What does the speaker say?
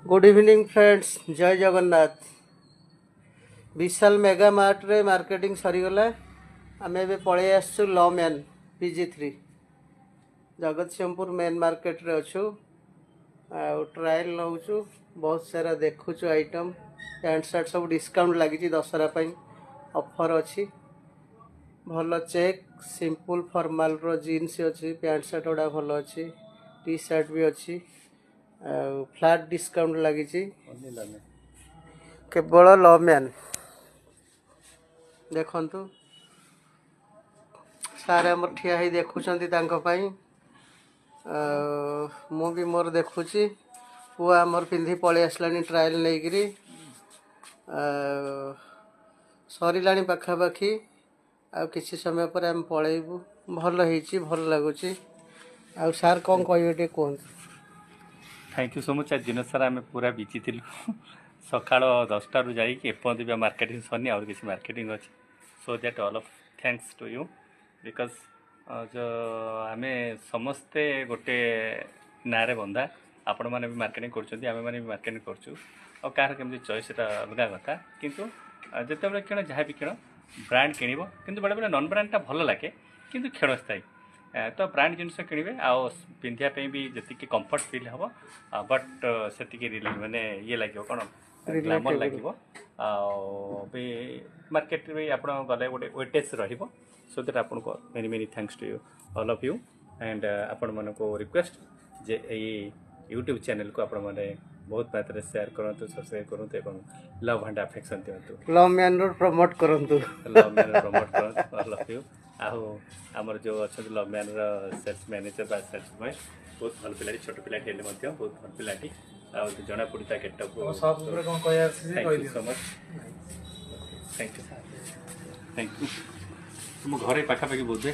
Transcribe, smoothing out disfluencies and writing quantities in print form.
Good evening friends, जय जगन्नाथ। विशाल mega mart रे marketing सरीगला। आम ए पलि आसु law PG3 Jagatsinghpur main market रे अच्छु। ट्रायल नौचु, बहुत सारा देखुचु आइटम पैंट शर्ट सब डिस्काउंट लगी दशहरा ऑफर अच्छी। भल चेक सिंपल फॉर्मल रो जीन्स अच्छी, पैंट शर्ट गुड़ा भल अच्छी, टी शर्ट भी अच्छी। फ्लैट डिस्काउंट लगी केवल लॉम्यान देखु सारे आम ठिया ही देखुं मु भी मोर देखुची। पुआ आमर पिंधि पलि आसलानी ट्रायल लेकिरी सरला पाखापाखि आ किसी समय पर आम पलैबू। भल होइची, भल लगुच। आ सार कौन कहे टे कहते? Thank you so much. आज दिन सारा आम पूरा बिजी थी सका 10 रू जापर्यंत भी मार्केटिंग सरनी और किसी मार्केटिंग अच्छी। So that all of thanks to you because जो आम समस्ते गोटे ना बंधा आपण मैंने भी मार्केटिंग करें भी मार्केटिंग करूँ कार केमती चॉइस अलग कथा किंतु जिते किण जहाँ भी किण ब्रांड किण कि बेले बेले नॉन ब्रांडटा भल लगे किंतु क्षणस्थायी। तो ब्रांड जिनस किणवे आउ पिंधापी भी जी कंफर्ट फिल हम बट से माने ये लगे कौन ग्लामर लगे भी मार्केट भी आप गले गोटे वेटेज सो दैट आपको many many thanks to you all of you and आपण मन को रिक्वेस्ट जे यूट्यूब चैनल को आपण मैंने बहुत मात्रा शेयर करूँ, सब्सक्राइब करूँ, लव एंड अफेक्शन दिंतु, लव मैन प्रमोट करूँ, लव मैन प्रमोट करूँ ऑल ऑफ यू। आमर जो अच्छा लव मैन सेल्स मैनेजर बा सेल्स बॉय बहुत भल पिला, छोट पिला बहुत भल पिलाटी जना पड़ी getup. Thank you so much, thank you thank you. तुम घरे पाखापाखि बोधे